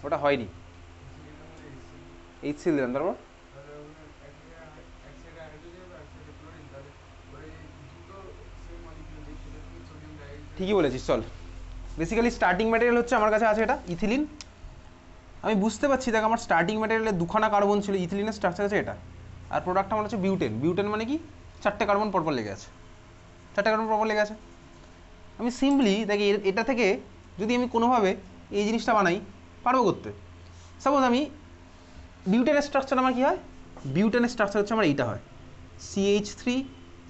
ওটা হয়নি, H seal দিলাম, তারপর ঠিকই বলেছিস। চল, বেসিক্যালি স্টার্টিং ম্যাটেরিয়াল হচ্ছে আমার কাছে আছে এটা ইথিলিন। আমি বুঝতে পারছি, দেখ আমার স্টার্টিং ম্যাটেরিয়ালে দুখানা কার্বন ছিল, ইথিলিনের স্ট্রাকচার আছে এটা, আর প্রোডাক্ট আমার হচ্ছে বিউটেন। বিউটেন মানে কি, 4টে কার্বন পরপর লেগে আছে, 4টে কার্বন পরপর লেগে আছে। আমি সিম্পলি দেখ এটা থেকে যদি আমি কোনোভাবে এই জিনিসটা বানাই, পারবো করতে। সাপোজ আমি বিউটেনের স্ট্রাকচার আমার কী হয়, বিউটেনের স্ট্রাকচার হচ্ছে আমার এইটা হয়, CH3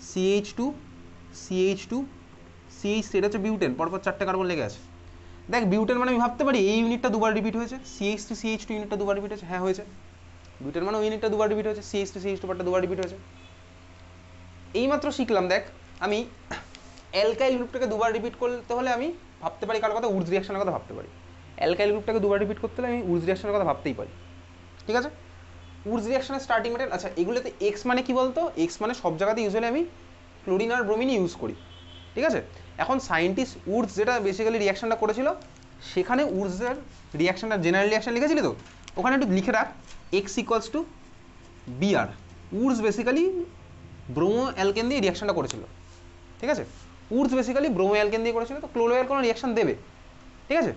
CH2 CH2 CH3, এটা হচ্ছে বিউটেন, পরপর 4টে কার্বন লেগে আছে। দেখ বিউটেন মানে আমি ভাবতে পারি এই ইউনিটটা দুবার রিপিট হয়েছে, CH3 CH2 ইউনিটটা দুবার রিপিট হয়েছে, হ্যাঁ হয়েছে। বিউটেন মানে ওই ইউনিটটা দুবার রিপিট হয়েছে, CH3 CH2 পার্টটা দুবার রিপিট হয়েছে। এইমাত্র শিখলাম, দেখ আমি অ্যালকাইল গ্রুপটাকে দুবার রিপিট করতে হলে আমি ভাবতে পারি কার কথা, উডস রিয়াকশনের কথা ভাবতে পারি। অ্যালকাইল গ্রুপটাকে দুবার রিপিট করতে হলে আমি উডস রিয়াকশনের কথা ভাবতেই পারি, ঠিক আছে। উডস রিয়াকশনের স্টার্টিং ম্যাটেরিয়াল, আচ্ছা এগুলোতে এক্স মানে কি বলতো, এক্স মানে সব জায়গাতে ইউজুয়ালি আমি ক্লোরিন আর ব্রোমিনই ইউজ করি, ঠিক আছে। এখন সায়েন্টিস্ট উডস যেটা বেসিক্যালি রিয়াকশনটা করেছিল, সেখানে উডসের রিয়াকশনটা জেনারেল রিয়াকশন লিখেছিলি তো, ওখানে একটু লিখে রাখ X equals to BR. Wurtz basically bromo alkane দিয়ে রিয়াকশনটা করেছিল, ঠিক আছে। উডস বেসিক্যালি ব্রোমো অ্যালকেন দিয়ে করেছিল, তো ক্লোরোয়ের কোনো রিয়াকশন দেবে, ঠিক আছে,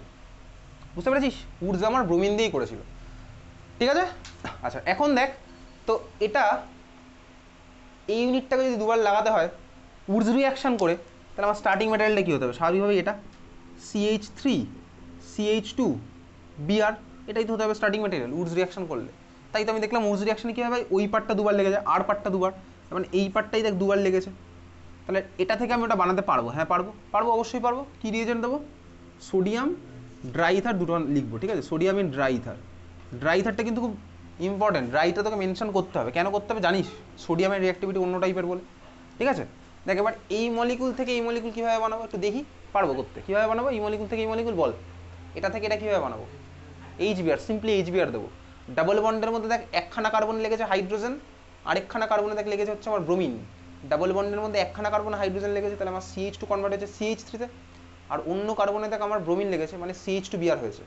বুঝতে পেরেছিস। উডস আমার ব্রোমিন দিয়েই করেছিল, ঠিক আছে। আচ্ছা এখন দেখ তো, এটা এই ইউনিটটাকে যদি দুবার লাগাতে হয় উডস রিয়াকশন করে, তাহলে আমার স্টার্টিং ম্যাটেরিয়ালটা কী হতে হবে, স্বাভাবিকভাবেই এটা CH3 CH2 বিআর, এটাই তো হতে হবে স্টার্টিং ম্যাটেরিয়াল উডস রিয়াকশন করলে। তাই তো আমি দেখলাম উডস রিয়াকশনে কী হবে, ওই পার্টটা দুবার লেগে যায়, আর পার্টটা দুবার, মানে এই পার্টটাই দেখ দুবার লেগেছে। তাহলে এটা থেকে আমি ওটা বানাতে পারবো, হ্যাঁ পারবো, পারবো অবশ্যই পারবো। কী রিয়েজেন্ট দেবো, সোডিয়াম ড্রাইথার দুটো লিখবো, ঠিক আছে, সোডিয়াম ইন ড্রাইথার। ড্রাইথারটা কিন্তু খুব ইম্পর্টেন্ট, ড্রাইটা তোকে মেনশন করতে হবে। কেন করতে হবে জানিস, সোডিয়ামের রিঅ্যাক্টিভিটি অন্য টাইপের বলে, ঠিক আছে। দেখ এবার এই মলিকুল থেকে এই মলিকুল কীভাবে বানাবো একটু দেখি, পারবো করতে। কীভাবে বানাবো এই মলিকুল থেকে এই মলিকুল, বল এটা থেকে এটা কীভাবে বানাবো, HBr, সিম্পলি HBr দেবো। ডাবল বন্ডের মধ্যে দেখ একখানা কার্বন লেগেছে হাইড্রোজেন, আরেকখানা কার্বনে দেখ লেগেছে হচ্ছে আমার ব্রোমিন। ডাবল বন্ডের মধ্যে একখানা কার্বন হাইড্রোজেন লেগেছে, তাহলে আমার CH2 কনভার্ট হয়েছে CH3-তে, আর অন্য কার্বনে দেখ আমার ব্রোমিন লেগেছে, মানে CH2Br হয়েছে।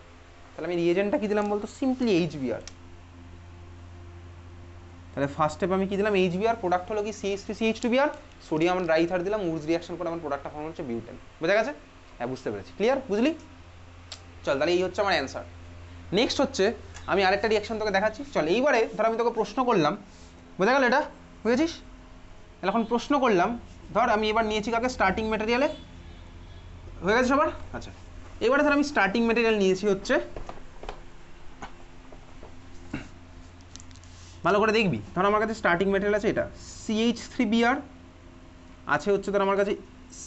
তাহলে আমি রিয়েজেন্টটা কী দিলাম বলতো, সিম্পলি HBr। তাহলে ফার্স্ট স্টেপ আমি কী দিলাম, HBr, প্রোডাক্ট হলো কি CH3 CH2Br, সোডিয়াম ড্রাইথার দিলাম, উডস রিয়াকশন করে আমার প্রোডাক্টটা ফর্ম হচ্ছে বিউটেন। বোঝা গেছে, হ্যাঁ বুঝতে পেরেছি, ক্লিয়ার, বুঝলি। চল তাহলে এই হচ্ছে আমার অ্যান্সার। নেক্সট হচ্ছে আমি আরেকটা রিয়াকশন তোকে দেখাচ্ছি। চল এইবারে ধর আমি তোকে প্রশ্ন করলাম, বোঝা গেল এটা, বুঝেছিস। এখন প্রশ্ন করলাম, ধর আমি এবার নিয়েছি কাকে, স্টার্টিং ম্যাটেরিয়ালে, হয়ে গেছে সবার। আচ্ছা এবারে ধর আমি স্টার্টিং ম্যাটেরিয়াল নিয়েছি হচ্ছে, ভালো করে দেখবি, ধর আমার কাছে স্টার্টিং ম্যাটেরিয়াল আছে এটা CH3Br, আছে হচ্ছে ধর আমার কাছে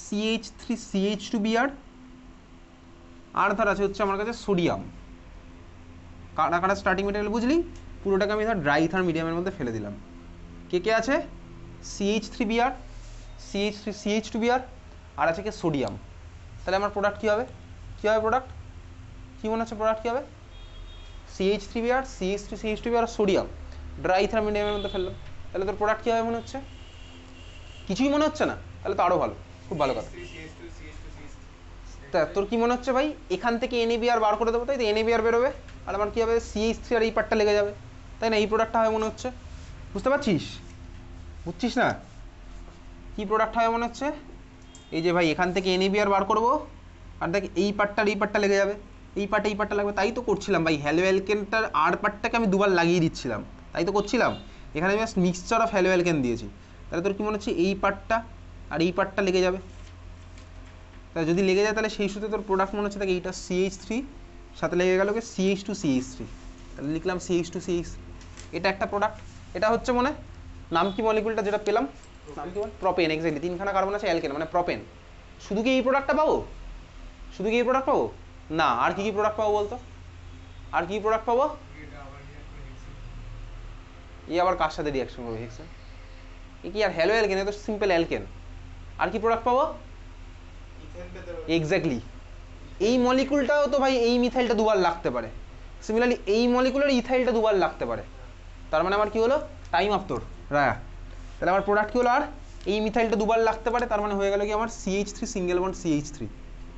CH3 CH2Br, আর ধর আছে হচ্ছে আমার কাছে সোডিয়াম। কাটা কাটা স্টার্টিং ম্যাটেরিয়াল বুঝলি, পুরোটাকে আমি ধর ড্রাইথার মিডিয়ামের মধ্যে ফেলে দিলাম। কে কে আছে, CH3Br, CH3 CH2Br, আর আছে কে সোডিয়াম। তাহলে আমার প্রোডাক্ট কী হবে, কী হবে প্রোডাক্ট, কী মনে হচ্ছে প্রোডাক্ট কী হবে, CH3Br CH3 CH2Br সোডিয়াম, ড্রাইথার মিডিয়ামের মধ্যে ফেললাম। তাহলে তোর প্রোডাক্ট কী হবে মনে হচ্ছে, কিছুই মনে হচ্ছে না, তাহলে তো আরও ভালো, খুব ভালো কথা। তা তোর কি মনে হচ্ছে ভাই, এখান থেকে NaBr বার করে দেবো, তাই তো NaBr বেরোবে, আর আমার কী হবে CH3 আর এই পার্টটা লেগে যাবে, তাই না, এই প্রোডাক্টটা হবে মনে হচ্ছে, বুঝতে পারছিস, বুঝছিস না কী প্রোডাক্ট হবে মনে হচ্ছে। এই যে ভাই এখান থেকে NaBr বার করবো, আর দেখ এই পার্টটার এই পার্টটা লেগে যাবে, এই পার্টটা লাগবে, তাই তো করছিলাম ভাই, হ্যালো অ্যালকেনটার আর পার্টটাকে আমি দুবার লাগিয়ে দিচ্ছিলাম, তাই তো করছিলাম। এখানে আমি মিক্সচার অফ হ্যালো অ্যালকেন দিয়েছি, তাহলে তোর কী মনে হচ্ছে এই পার্টটা আর এই পার্টটা লেগে যাবে। তাহলে যদি লেগে যায় তাহলে সেই সূত্রে তোর প্রোডাক্ট মনে হচ্ছে দেখ এইটা CH3 সাথে লেগে গেল কি CH2 CH3, তাহলে লিখলাম CH2 CH3, এটা একটা প্রোডাক্ট। এটা হচ্ছে মনে নাম কি মলিকুলটা যেটা পেলাম, নাম কি বল, প্রপেন। এক্স্যাক্টলি, তিনখানা কার্বন আছে অ্যালকেন মানে প্রপেন। শুধু কি এই প্রোডাক্টটা পাবো, শুধু কি এই প্রোডাক্ট পাবো না, আর কি কি প্রোডাক্ট পাবো বলতো, আর কি প্রোডাক্ট পাবো, এই আবার কার সাথে রিয়াকশন করবে হেক্সেন, এ কি আর হ্যালো অ্যালকেন, এ তো সিম্পল অ্যালকেন। আর কি প্রোডাক্ট পাবো, এক্স্যাক্টলি এই মলিকুলটাও তো ভাই এই মিথাইলটা দুবার লাগতে পারে, সিমিলারলি এই মলিকুলের ইথাইলটা দুবার লাগতে পারে, তার মানে আমার কি হলো টাইম আপ তোর রায়া। তাহলে আমার প্রোডাক্ট কি হলো, আর এই মিথাইলটা দুবার লাগতে পারে, তার মানে হয়ে গেল কি আমার CH3 সিঙ্গেল বন্ড CH3,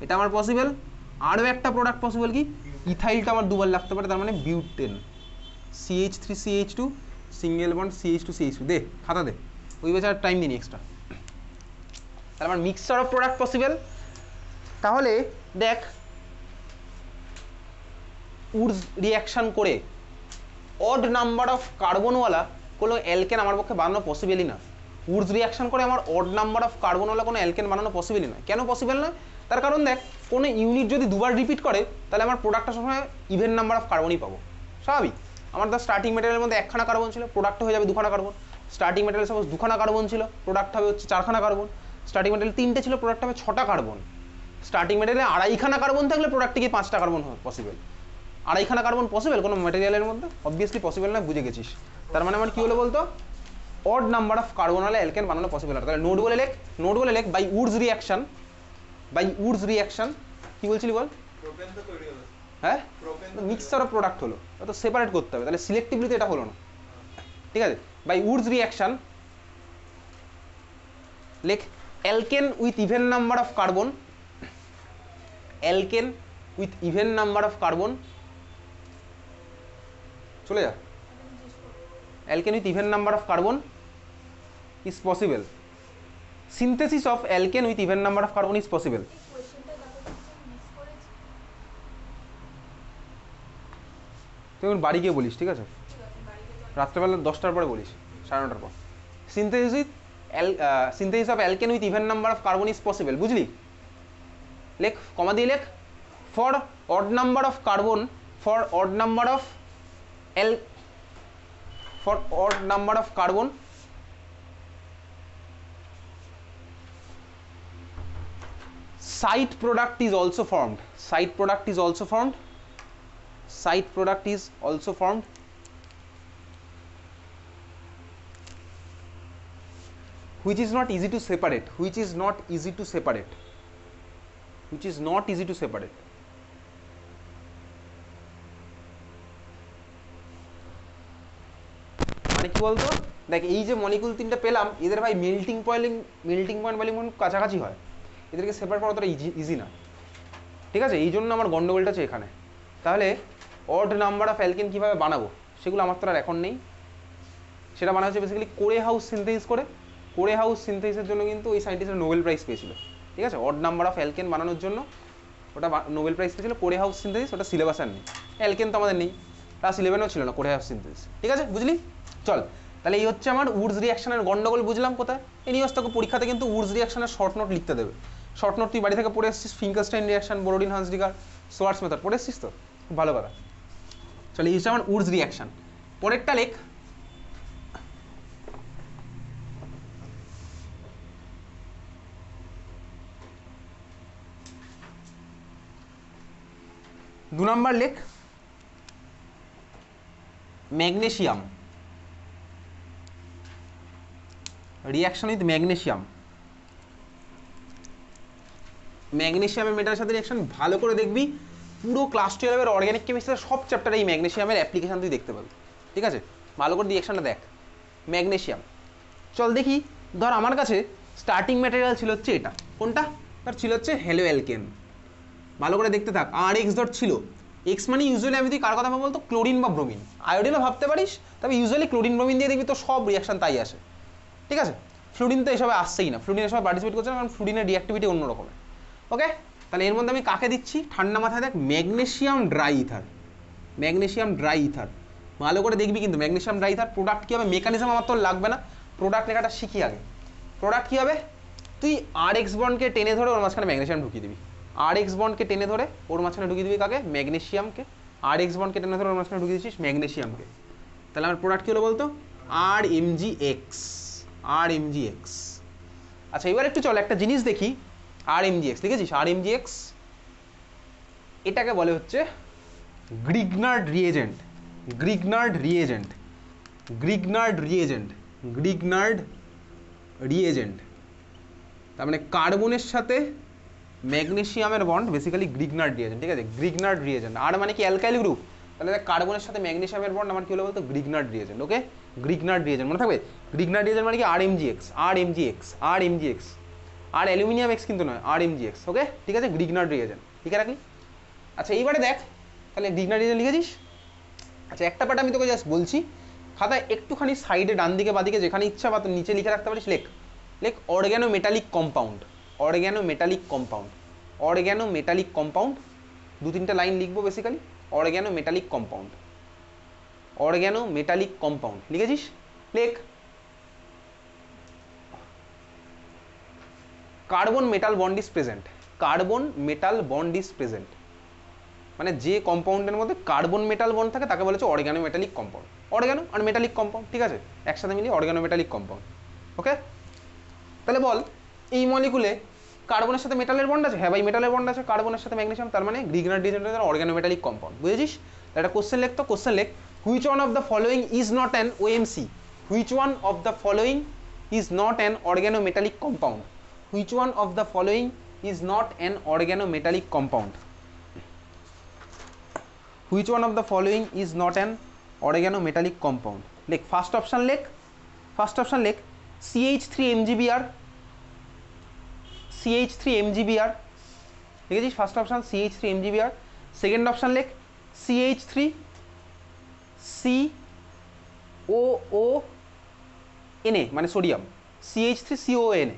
এটা আমার পসিবল। আরও একটা প্রোডাক্ট পসিবল কি, ইথাইলটা আমার দুবার লাগতে পারে, তার মানে butane, CH3CH2 single bond CH2CH2, দে খাতা দে, ওই বেচার টাইম দিন এক্সট্রা। তাহলে আমার মিক্সচার অফ প্রোডাক্ট পসিবল। তাহলে দেখ উডস রিয়াকশান করে অড নাম্বার অফ কার্বনওয়ালা কোনো অ্যালকেন আমার পক্ষে বানানো পসিবলই না। উডস রিয়াকশান করে আমার অড নাম্বার অফ কার্বনওয়ালা কোনো অ্যালকেন বানানো পসিবলই নয়। কেন পসিবল নয়? তার কারণ দেখ, কোনো ইউনিট যদি দুবার রিপিট করে তাহলে আমার প্রোডাক্টটা সময় ইভেন নাম্বার অফ কার্বনই পাবো, স্বাভাবিক। আমার তো স্টার্টিং ম্যাটেরিয়ালের মধ্যে একখানা কার্বন ছিল, প্রোডাক্ট হয়ে যাবে দুখানা কার্বন। স্টার্টিং ম্যাটেরিয়াল সাপোজ দুখানা কার্বন ছিল, প্রোডাক্ট হবে হচ্ছে চারখানা কার্বন। স্টার্টিং ম্যাটেরিয়াল 3টে ছিল, প্রোডাক্ট হবে 6টা কার্বন। স্টার্টিং ম্যাটেরিয়ালে 2.5খানা কার্বন থাকলে প্রোডাক্টে কি 5টা কার্বন পসিবল? 2.5খানা কার্বন পসিবল কোনো ম্যাটেরিয়ালের মধ্যে? অবভিয়াসলি পসিবল না, বুঝে গেছিস। তার মানে আমার কি হলো বলতো, অড নাম্বার অফ কার্বনওয়ালা অ্যালকেন বানানো পসিবল না। তাহলে নোট বলে লেখ, নোট বলে লেখ, by Wurtz reaction, by Wurtz reaction, কি বলছিলি বল? হ্যাঁ, মিক্সচার অফ প্রোডাক্ট হলো, তো সেপারেট করতে হবে, তাহলে সিলেক্টিভলি তো এটা হলো না, ঠিক আছে। বাই উডস রিয়াকশন লেখ alkane with even number of carbon, alkane with even number of carbon, চলে যা, alkane with even number of carbon is possible. Synthesis of alkane with even number of carbon is possible. তুই বাড়ি গিয়ে বলিস, ঠিক আছে? রাত্রেবেলা 10টার পরে বলিস, 9:30টার পর। Synthesis of alkane with even number of carbon is possible, বুঝলি? লেখ, কমা দিয়ে লেখ, for odd number of carbon, for odd number of for odd number of carbon side product is also formed, side product is also formed, side product is also formed which is not easy to separate, which is not easy to separate, which is not easy to separate. মানে কি বলতো, দেখ এই যে molecule তিনটা পেলাম, এদের ভাই মেল্টিং পয়েন্ট বলিং কাছাকাছি হয়, এদেরকে সেপারেট করা অতটা ইজি না, ঠিক আছে? এই জন্য আমার গন্ডগোলটা আছে এখানে। তাহলে অড নাম্বার অফ অ্যালকেন কীভাবে বানাবো সেগুলো আমার তো আর এখন নেই, সেটা বানা হচ্ছে বেসিক্যালি কোরে হাউস সিনথেসিস করে। কোরে হাউস সিনথেসিসের জন্য কিন্তু ওই সায়েন্টিস্টরা নোবেল প্রাইজ পেয়েছিল, ঠিক আছে? অড নাম্বার অফ অ্যালকেন বানানোর জন্য ওটা নোবেল প্রাইজ পেয়েছিল। কোরে হাউস সিনথেসিস ওটা সিলেবাস আর নেই, অ্যালকেন তো আমাদের নেই, ক্লাস 11-এও ছিল না কোরে হাউস সিনথেসিস, ঠিক আছে? বুঝলি? চল, তাহলে এই হচ্ছে আমার উডস রিয়াকশনের গন্ডগোল, বুঝলাম কোথায়। এই নিয়ে তোকে পরীক্ষাতে কিন্তু উডস রিয়াকশনের শর্ট নোট লিখতে দেবে। শর্ট নোট তুই বাড়ি থেকে পড়ে এসেছিস, ফিঙ্কারস্টাইন রিয়াকশন, বোরোডিন হান্সডিগার, সোয়ার্টস মেথড পড়ে এসেছিস তো, খুব ভালো কথা। চল, এই হচ্ছে আমার উডস রিয়াকশন। পরেরটা লেখ, দু নম্বর লেখ ম্যাগনেসিয়াম, রিয়াকশন উইথ ম্যাগনেসিয়াম। ম্যাগনেসিয়ামের মেটালের সাথে রিয়াকশন ভালো করে দেখবি, পুরো ক্লাস 12-এর অর্গানিক কেমিস্ট্রির সব চ্যাপ্টারে এই ম্যাগনেসিয়ামের অ্যাপ্লিকেশন তুই দেখতে পাবি, ঠিক আছে? ভালো করে রিয়াকশনটা দেখ। ম্যাগনেসিয়াম, চল দেখি, ধর আমার কাছে স্টার্টিং ম্যাটেরিয়াল ছিল হচ্ছে এটা, কোনটা? তার ছিল হচ্ছে হ্যালো অ্যালকেন। ভালো করে দেখতে থাক, আর এক্স ডট ছিল, এক্স মানে ইউজুয়ালি আমি তুই কার কথা বলতো, ক্লোরিন বা ব্রোমিন, আয়োডিনও ভাবতে পারিস, তবে ইউজুয়ালি ক্লোরিন ব্রোমিন দিয়ে দেখবি তো সব রিয়াকশন তাই আসে, ঠিক আছে? ফ্লুরিন তো এসবে আসছেই না, ফ্লুরিন এসব পার্টিসিপেট করছে না, কারণ ফ্লুরিনের রিঅ্যাক্টিভিটি অন্য রকমের। ওকে, তাহলে এর মধ্যে আমি কাকে দিচ্ছি ঠান্ডা মাথায় দেখ, magnesium dry ether, magnesium dry ether. ভালো করে দেখবি কিন্তু ম্যাগনেসিয়াম ড্রাই ইথার প্রোডাক্ট কী হবে, মেকানিজম আমার তো লাগবে না, প্রোডাক্ট লেখাটা শিখি আগে। প্রোডাক্ট কী হবে, তুই আর এক্স বন্ডকে টেনে ধরে ওর মাঝখানে ম্যাগনেসিয়াম ঢুকিয়ে দিবি, আর এক্স বন্ডকে টেনে ধরে ওর মাঝখানে ঢুকিয়ে দিবি কাকে, ম্যাগনেসিয়ামকে। আর এক্স বন্ডকে টেনে ধরে ওর মাঝখানে ঢুকিয়ে দিচ্ছিস ম্যাগনেসিয়ামকে। তাহলে আমার প্রোডাক্ট কী হলো বলতো, আর এমজি এক্স, আর এমজি এক্স। আচ্ছা, এবার একটু চল একটা জিনিস দেখি, আর এমজি এক্স লিখেছিস, আর এমজি এক্স, এটাকে বলে হচ্ছে Grignard reagent, Grignard reagent, Grignard reagent, Grignard reagent. তার মানে কার্বনের সাথে ম্যাগনেসিয়ামের বন্ড বেসিক্যালি গ্রিগনার্ড রিয়েজেন্ট, ঠিক আছে? Grignard reagent. আর মানে কি অ্যালকাইল গ্রুপ, তাহলে কার্বনের সাথে ম্যাগনেসিয়ামের বন্ড আমার কি হলো বলতো, গ্রিগনার্ড রিয়েজেন্ট। ওকে, গ্রিগনার্ড রিয়েজেন্ট মনে থাকবে, গ্রিগনার্ড রিয়েজেন্ট মানে কি, আর এমজি এক্স, আর এমজি এক্স, আর এমজি এক্স, আর অ্যালুমিনিয়াম এক্স কিন্তু নয়, আর এমজি এক্স। ওকে, ঠিক আছে, গ্রিগনার্ড রিয়েজেন্ট লিখে রাখি। আচ্ছা এইবারে দেখ, তাহলে গ্রিগনার রিজন লিখেছিস। আচ্ছা একটা পার্ট আমি তোকে জাস্ট বলছি, খাতায় একটুখানি সাইডে ডান দিকে বাদিকে যেখানে ইচ্ছা বা নিচে লিখে রাখতে পারিস, লেখ লেখ organometallic compound, organometallic compound, organometallic compound, 2-3টা লাইন লিখবো basically, organometallic compound, organometallic compound লিখেছিস, লেখ carbon metal bond is present, carbon metal bond is present, মানে যে কম্পাউন্ডের মধ্যে কার্বন মেটাল বন্ড থাকে তাকে বলেছে অর্গ্যানো মেটালিক কম্পাউন্ড, অর্গ্যানো আর মেটালিক কম্পাউন্ড, ঠিক আছে, একসাথে মিলিয়ে অর্গ্যানো মেটালিক কম্পাউন্ড। ওকে, তাহলে বল এই মলিকুলে কার্বনের সাথে মেটালের বন্ড আছে, হ্যাঁ ভাই মেটালের বন্ড আছে কার্বনের সাথে ম্যাগনেসিয়াম, তার মানে গ্রিগনার রিজনের অর্গ্যানো মেটালিক কম্পাউন্ড, বুঝেছিস? একটা কোশ্চেন লিখ, তো কোশ্চেন লিখ, which one of the following is not an OMC, which one of the following is not an organometallic compound, which one of the following is not an organometallic compound, which one of the following is not an organometallic compound, লেখ first option, লেখ first option, লেখ CH3MgBr, CH3MgBr লিখেছিস first option CH3MgBr, second option লেখ CH3COONA মানে sodium, CH3COONA,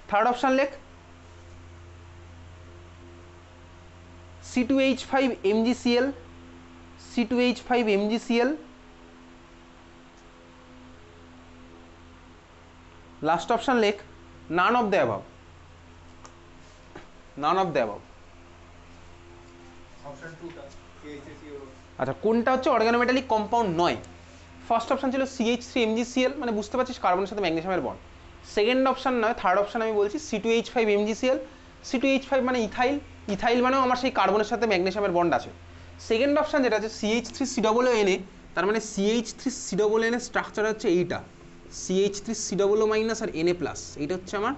third option লেখ C2H5MgCl, C2H5MgCl, last option লেখ none of the above, none of the above. Option 2টা CH3COO। আচ্ছা কোনটা হচ্ছে অর্গানোমেটালিক কম্পাউন্ড নয়? ফার্স্ট অপশন ছিল CH3MgCl, মানে বুঝতে পারছিস কার্বনের সাথে ম্যাগনেসিয়ামের বন্ড। সেকেন্ড অপশন নয়, থার্ড অপশন আমি বলছি C2H5MgCl, C2H5 মানে ইথাইল, ইথাইল মানেও আমার সেই কার্বনের সাথে ম্যাগনেসিয়ামের বন্ড আছে। সেকেন্ড অপশন যেটা আছে CH3COONA, তার মানে CH3COONA স্ট্রাকচার হচ্ছে এইটা, CH3COO মাইনাস আর Na প্লাস, এইটা হচ্ছে আমার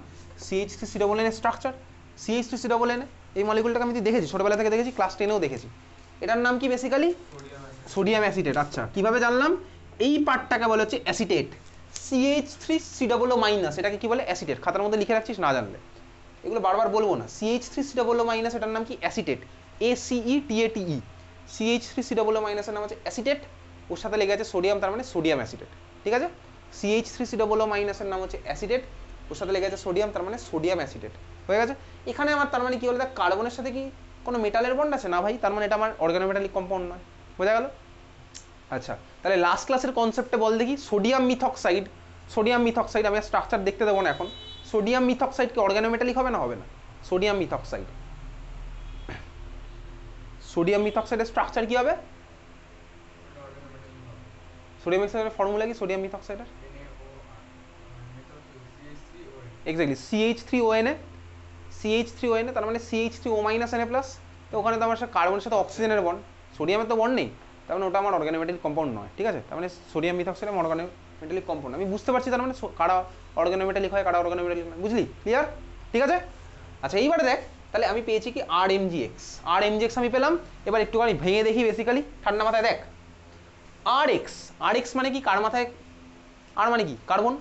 CH3COONA স্ট্রাকচার। CH3COONA এই মলিকুলটাকে আমি দেখেছি, ছোটবেলা থেকে দেখেছি, ক্লাস 10এও দেখেছি। এটার নাম কি বেসিক্যালি? Sodium acetate. আচ্ছা কিভাবে জানলাম? এই পার্টটাকে বলে হচ্ছে অ্যাসিটেট, CH3COO মাইনাস এটাকে কি বলে? অ্যাসিটেট। খাতার মধ্যে লিখে রাখছিস না জানলে, এগুলো বারবার বলবো না। CH3COO মাইনাস এটার নাম কি? অ্যাসিটেট, ACETATE, CH3COO মাইনাসের নাম হচ্ছে অ্যাসিটেট, ওর সাথে লেগে আছে সোডিয়াম, তার মানে সোডিয়াম অ্যাসিটেট, ঠিক আছে? CH3COO মাইনাসের নাম হচ্ছে অ্যাসিটেট, ওর সাথে লেগে আছে সোডিয়াম, তার মানে সোডিয়াম অ্যাসিটেট, হয়ে গেছে। এখানে আমার তার মানে কি বলে, কার্বনের সাথে কি কোনো মেটালের বন্ড আছে? না ভাই, তার মানে এটা আমার অর্গানোমেটালিক কম্পাউন্ড নয়, বোঝা গেল? আচ্ছা তাহলে লাস্ট ক্লাসের কনসেপ্টে বল দেখি, সোডিয়াম মিথক্সাইড, সোডিয়াম মিথক্সাইড আমি স্ট্রাকচার দেখতে দেবো না এখন, সোডিয়াম মিথক্সাইড কি অর্গানোমেটালিক হবে না হবে না? সোডিয়াম মিথক্সাইড, সোডিয়াম মিথক্সাইডের স্ট্রাকচার কি হবে? সোডিয়াম মিথক্সাইডের ফর্মুলা কি সোডিয়াম মিথক্সাইডের? এক্স্যাক্টলি CH3ONA, CH3ONA, তার মানে CH3O মাইনাস Na প্লাস, তো ওখানে তো আমার সাথে কার্বনের সাথে অক্সিজেনের বন্ড, সোডিয়ামের তো বন্ড নেই, তার মানে ওটা আমার অর্গানোমেটালিক কম্পাউন্ড নয়, ঠিক আছে? তার মানে সোডিয়াম মিথক্সাইড আমার অর্গানোমেটালিক কম্পাউন্ড। আমি বুঝতে পারছি তার মানে কারা অর্গানোমেটালিক হয়, কারা অর্গানোমেটালিক নয়, বুঝলি? ক্লিয়ার? ঠিক আছে। আচ্ছা এইবারে দেখ, তাহলে আমি পেয়েছি কি RMgX, RMgX আমি পেলাম। এবার একটুখানি ভেঙে দেখি বেসিক্যালি, ঠান্ডা মাথায় দেখ, RX মানে কি? কার মাথায় আর মানে কি? কার্বন,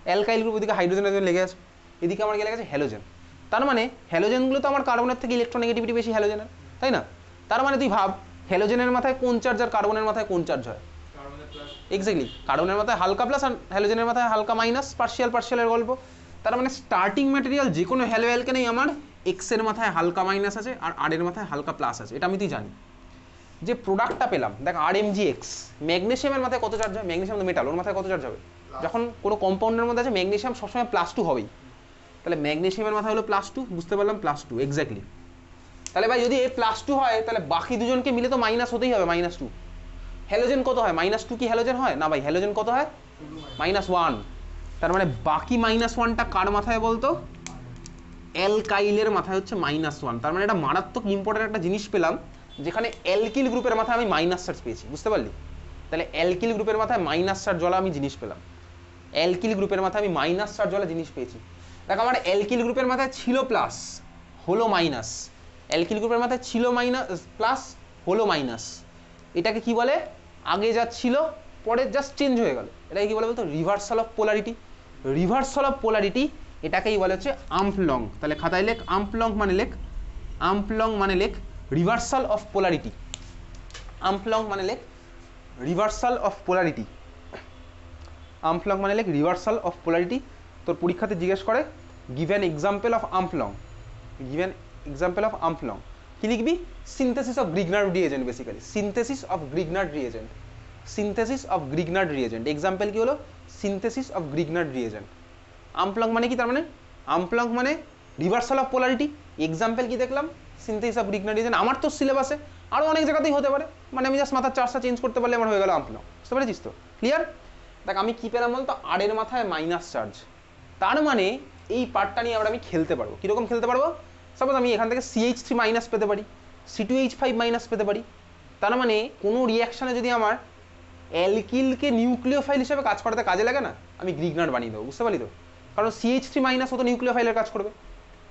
অ্যালকাইল গ্রুপ, ওদিকে হাইড্রোজেন লেগে আছে, এদিকে আমার লেগে আছে হ্যালোজেন, তার মানে হ্যালোজেনগুলো তো আমার কার্বনের থেকে ইলেকট্রোনেগেটিভিটি বেশি হ্যালোজেনের, তাই না? তার মানে তুই ভাব হ্যালোজেনের মাথায় কোন চার্জ আর কার্বনের মাথায় কোন চার্জ হয়? এক্স্যাক্টলি, কার্বনের মাথায় হালকা প্লাস আর হ্যালোজেনের মাথায় হালকা মাইনাস, পার্শিয়াল পার্শিয়ালের গল্প। তার মানে স্টার্টিং ম্যাটেরিয়াল যে কোনো হ্যালো অ্যালকেনেই আমার এক্স এর মাথায় হালকা মাইনাস আছে আর আর এর মাথায় হালকা প্লাস আছে, এটা আমি তুই জানি। যে প্রোডাক্টটা পেলাম দেখ RMgX, ম্যাগনেসিয়ামের মাথায় কত চার্জ হয়? ম্যাগনেসিয়াম তো মেটাল, ওর মাথায় কত চার্জ হবে? যখন কোনো কম্পাউন্ডের মধ্যে আছে ম্যাগনেসিয়াম সবসময় +2 হবেই, তাহলে ম্যাগনেসিয়ামের মাথায় হলো +2, বুঝতে পারলাম +2, এক্স্যাক্টলি। তাহলে ভাই যদি +2 হয় তাহলে বাকি দুজনকে মিলে তো মাইনাস হতেই হবে, -2। হ্যালোজেন কত হয়? -2 কি হ্যালোজেন হয়? না ভাই, হ্যালোজেন কত হয়? -1। তার মানে বাকি -1টা কার মাথায় বলতো? অ্যালকাইলের মাথায় হচ্ছে -1। তার মানে এটা মারাত্মক ইম্পর্টেন্ট একটা জিনিস পেলাম, যেখানে অ্যালকিল গ্রুপের মাথায় আমি মাইনাস চার্জ পেয়েছি, বুঝতে পারলি? তাহলে অ্যালকিল গ্রুপের মাথায় মাইনাস চার্জ জ্বলা আমি জিনিস পেলাম, অ্যালকিল গ্রুপের মাথায় আমি মাইনাস চার্জ জ্বলা জিনিস পেয়েছি। দেখ আমার অ্যালকিল গ্রুপের মাথায় ছিল প্লাস, হলো মাইনাস, অ্যালকিল গ্রুপের মাথায় ছিল প্লাস, হলো মাইনাস, এটাকে কি বলে? আগে যা ছিল পরে জাস্ট চেঞ্জ হয়ে গেল, এটাকে কি বলে বলতো? Reversal of polarity. Reversal of polarity এটাকেই বলে হচ্ছে আম্পলং। তাহলে খাতায় লেখ আম্পলং মানে লেখ, আম্পলং মানে লেখ রিভার্সাল অফ পোলারিটি। আমফলং মানে লেখ রিভার্সাল অফ পোলারিটি। আমফলং মানে লেখ রিভার্সাল অফ পোলারিটি। তোর পরীক্ষাতে জিজ্ঞেস করে give an example of umpolung, give an example of umpolung. কি লিখবি? Synthesis of Grignard reagent, basically synthesis of Grignard reagent, synthesis of Grignard reagent. Example কি হলো? Synthesis of Grignard reagent. Umpolung মানে কি? তার মানে আমফলং মানে রিভার্সাল অফ পোলারিটি। এক্সাম্পল কি দেখলাম? Synthesis of Grignard reagent. আমার তো সিলেবাসে আরও অনেক জায়গাতেই হতে পারে, মানে আমি জাস্ট মাথার চার্জটা চেঞ্জ করতে পারলে আমার হয়ে গেল আমফলং। বুঝতে পেরেছিস তো? ক্লিয়ার? দেখ আমি কি পেলাম বলতো, আর এর মাথায় মাইনাস চার্জ। তার মানে এই পার্টটা নিয়ে আমি খেলতে পারবো। কীরকম খেলতে পারবো? সাপোজ আমি এখান থেকে CH3 মাইনাস পেতে পারি, C2H5 মাইনাস পেতে পারি। তার মানে কোনো রিয়াকশানে যদি আমার অ্যালকিলকে নিউক্লিওফাইল হিসেবে কাজ করাতে কাজে লাগে না, আমি গ্রিগনার্ড বানিয়ে দেবো। বুঝতে পারলি তো? কারণ CH3 মাইনাস হতো নিউক্লিওফাইলের কাজ করবে,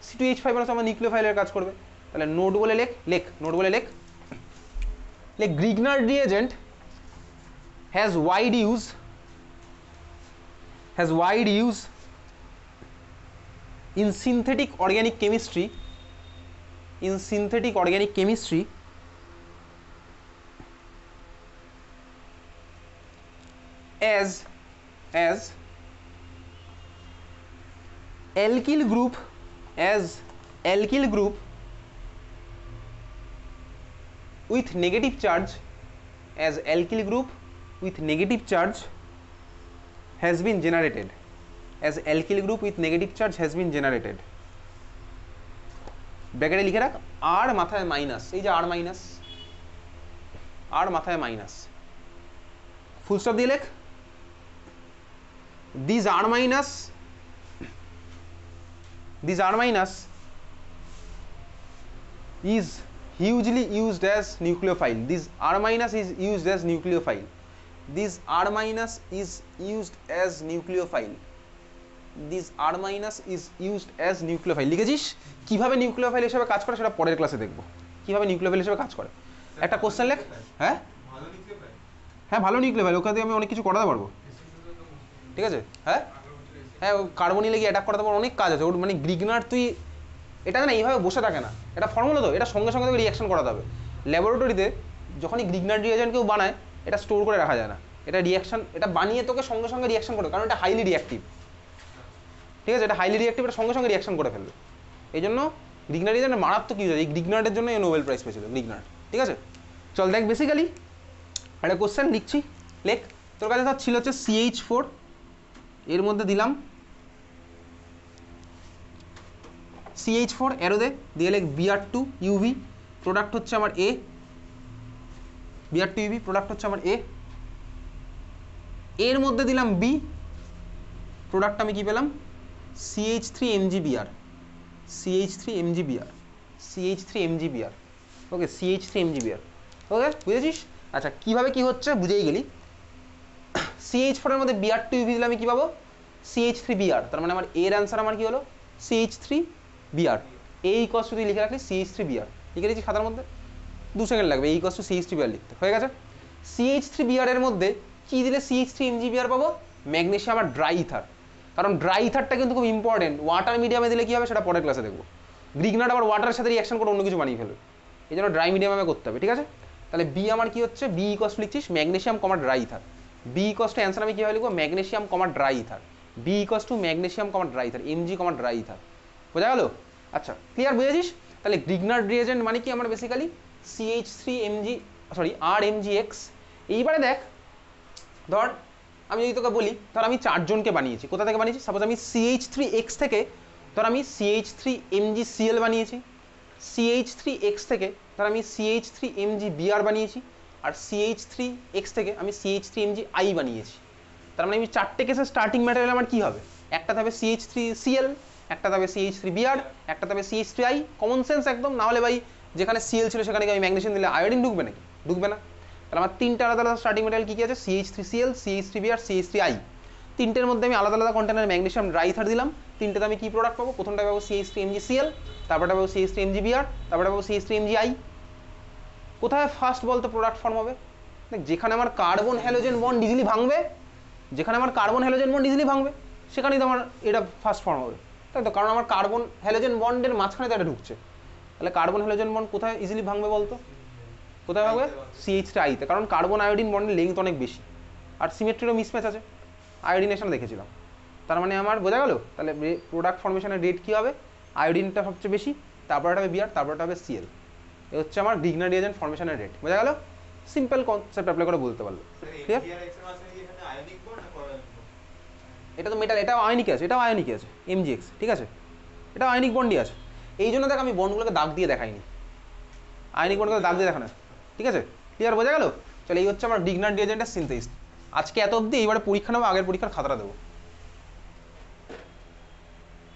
C2H5 মাইনাস আমার নিউক্লিওফাইলের কাজ করবে। তাহলে নোট বলে লেখ নোট বলে লেখ Grignard reagent has wide use in synthetic organic chemistry, as alkyl group with negative charge, as alkyl group with negative charge has been generated, as alkyl group with negative charge has been generated। ব্র্যাকেটে লিখে রাখ আর মাথায় minus, এই যে আর minus, আর মাথায় minus, full stop দিয়ে লেখ these R minus is hugely used as nucleophile. This R minus is used as nucleophile. This R minus is used as nucleophile. This R minus is used as nucleophile. লিখেছিস? কিভাবে nucleophile হিসেবে কাজ করে সেটা পরের ক্লাসে দেখবো, কিভাবে নিউক্লিওফাইল হিসেবে কাজ করে। একটা কোশ্চেন লেখ। হ্যাঁ হ্যাঁ, ভালো নিউক্লিওফাইল, ওখান থেকে আমি অনেক কিছু করাতে পারবো। ঠিক আছে? হ্যাঁ হ্যাঁ, কার্বনিলে গিয়ে অ্যাটাক করাতে পারবো, অনেক কাজ আছে ওর। মানে গ্রিগনার্ড তুই এটা না এইভাবে বসে থাকে না, এটা ফর্মুলা তো, এটা সঙ্গে সঙ্গে তোকে রিয়াকশন করাতে হবে। ল্যাবরেটরিতে যখনই গ্রিগনার্ড রিয়েজেন্ট কেউ বানায়, এটা স্টোর করে রাখা যায় না, এটা রিয়াকশন, এটা বানিয়ে তোকে সঙ্গে সঙ্গে রিয়াকশন করবে, কারণ এটা হাইলি রিয়াক্টিভ। ঠিক আছে? এটা হাইলি রিয়াক্টিভ, এটা সঙ্গে সঙ্গে রিয়াকশন করে ফেলবে। এই জন্য গ্রিগনার্ড রিয়েজেন্ট মারাত্মক ইউজ হয়। এই গ্রিগনার্ডের জন্য নোবেল প্রাইজ পেয়েছিল গ্রিগনার্ড। ঠিক আছে? চল দেখ, বেসিক্যালি একটা কোশ্চেন লিখছি, লেখ। তোর কাছে ধর ছিল হচ্ছে CH4, এর মধ্যে দিলাম CH4 অ্যারো দিয়ে লেখ Br2 UV, প্রোডাক্ট হচ্ছে আমার A, Br2 UV প্রোডাক্ট হচ্ছে আমার A। এর মধ্যে দিলাম B, প্রোডাক্ট আমি কি পেলাম? CH3 MgBr, ওকে, CH3 MgBr। ওকে, বুঝেছিস? আচ্ছা, কিভাবে কি হচ্ছে বুঝেই গেলি। CH4 এর মধ্যে Br2 UV দিলে আমি কি পাবো? CH3Br। তার মানে আমার এর অ্যান্সার আমার কি হলো? CH3Br। এই ইকুয়ালস টু তুই লিখে রাখলি CH3Br, লিখে দিয়েছি খাতার মধ্যে, 2 সেকেন্ড লাগবে এই ইকুয়ালস টু CH3Br লিখতে। হয়ে গেছে? CH3Br এর মধ্যে কি দিলে CH3 MgBr পাবো? ম্যাগনেসিয়াম আর ড্রাই ইথার। কারণ ড্রাই ইথারটা কিন্তু খুব ইম্পর্টেন্ট। ওয়াটার মিডিয়ামে দিলে কি হবে সেটা পরের ক্লাসে দেখবো। গ্রিগনার্ড আবার ওয়াটারের সাথে রিয়াকশন করে অন্য কিছু বানিয়ে ফেলবে, এই জন্য ড্রাই মিডিয়ামে করতে হবে। ঠিক আছে? তাহলে বি আমার কি হচ্ছে? বি ইকুয়ালস টু লিখছিস magnesium comma dry ether. B equals to answer আমি কীভাবে লিখবো? Magnesium comma dry ether. B equals to magnesium comma dry ether, Mg comma dry ether. বোঝা গেল? আচ্ছা, ক্লিয়ার? বুঝেছিস? তাহলে গ্রিগনার্ড রিয়েজেন্ট মানে কি আমার বেসিক্যালি RMgX। এইবারে দেখ, ধর আমি যদি তোকে বলি, ধর আমি 4 জনকে বানিয়েছি। কোথা থেকে বানিয়েছি? সাপোজ আমি CH3X থেকে ধর আমি CH3MgCl বানিয়েছি, CH3X থেকে ধর আমি CH3MgBr বানিয়েছি, আর CH3X থেকে আমি CH3MgI বানিয়েছি। তার মানে আমি 4টে কেসের স্টার্টিং ম্যাটেরিয়াল আমার কি হবে? একটা হবে CH3Cl, একটা হবে CH3Br, একটা হবে CH3I। কমন সেন্স একদম, না হলে ভাই যেখানে Cl ছিল সেখানে আমি ম্যাগনেসিয়াম দিলে আয়োডিন ঢুকবে নাকি? ঢুকবে না। তাহলে আমার 3টে আলাদা আলাদা স্টার্টিং ম্যাটেরিয়াল কী কী আছে? CH3Cl, CH3Br, CH3I। 3টের মধ্যে আমি আলাদা আলাদা কন্টেনার ম্যাগনেসিয়াম ড্রাইথার দিলাম। 3টেতে আমি কি প্রোডাক্ট পাবো? প্রথমটা পাবো CH3MgCl, তারপরটা পাবো CH3MgBr, তারপরটা পাবো CH3MgI। কোথায় ফার্স্ট বলতো প্রোডাক্ট ফর্ম হবে? দেখ, যেখানে আমার কার্বন হ্যালোজেন বন্ড ইজিলি ভাঙবে, সেখানেই তো আমার এটা ফার্স্ট ফর্ম হবে, তাই তো? কারণ আমার কার্বন হ্যালোজেন বন্ডের মাঝখানে তো এটা ঢুকছে। তাহলে কার্বন হ্যালোজেন বন্ড কোথায় ইজিলি ভাঙবে বলতো? কোথায় ভাঙবে? সিএইচটা আইতে, কারণ কার্বন আয়োডিন বন্ডের লেন্থ অনেক বেশি আর সিমেট্রিরও মিসম্যাচ আছে, আয়োডিনেশন দেখেছিলাম। তার মানে আমার বোঝা গেল তাহলে প্রোডাক্ট ফর্মেশনের রেট কী হবে? আয়োডিনটা সবচেয়ে বেশি, তারপরে হবে বিআর, তারপরে হবে সিএল। এ হচ্ছে আমার গ্রিগনার রিয়েজেন্ট ফর্মেশনের রেট। বোঝা গেল? সিম্পল কনসেপ্ট অ্যাপ্লাই করে বলতে পারলো। ক্লিয়ার? এটা তো মেটাল, এটাও আয়নিক আছে, এটাও আয়নিক আছে, এমজিএক্স, ঠিক আছে, এটা আয়নিক বন্ডই আছে। এই জন্য দেখ আমি বন্ডগুলোকে দাগ দিয়ে দেখাইনি, আয়নিক বন্ডগুলো দাগ দিয়ে দেখানো, ঠিক আছে? ক্লিয়ার, বোঝা গেল? চলো এই হচ্ছে আমার গ্রিগনার রিয়েজেন্টের সিনথেসিস। আজকে এত অবধি, এইবারে পরীক্ষা নেবো, আগের পরীক্ষার খাতাটা দেবো।